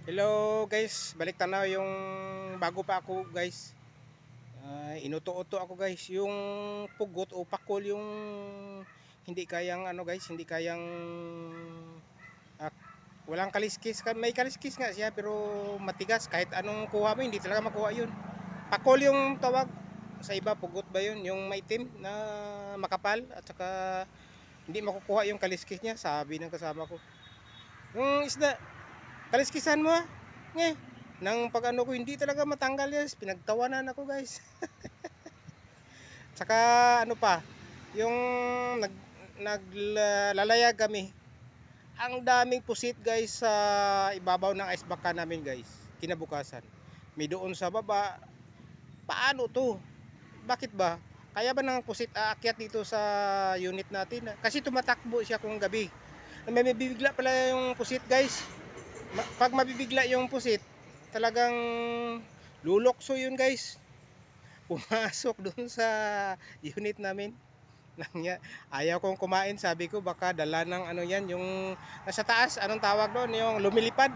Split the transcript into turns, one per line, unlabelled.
Hello guys, balik tanaw yung bago pa ako guys. Inuto-uto ako guys, yung pugot o pakol yung hindi kayang ano guys, hindi kayang ah, walang kaliskis. May kaliskis nga siya pero matigas, kahit anong kuha mo hindi talaga makuha yun. Pakol yung tawag sa iba, pugot ba yun? Yung maitim na makapal at saka hindi makukuha yung kaliskis niya, sabi ng kasama ko. Yung isda, kaliskisan mo ah. Nang pag ano ko hindi talaga matanggal yan. Pinagtawanan ako guys. Saka ano pa, yung nag naglalayag kami. Ang daming pusit guys sa ibabaw ng ice baka namin guys. Kinabukasan. May doon sa baba. Paano to? Bakit ba? Kaya ba ng pusit aakyat dito sa unit natin? Kasi tumatakbo siya kung gabi. May mabibigla pala yung pusit guys. Pag mabibigla yung pusit, talagang lulokso yun guys. Pumasok dun sa unit namin. Ayaw kong kumain, sabi ko baka dala ng ano yan, yung nasa taas, anong tawag doon, yung lumilipad.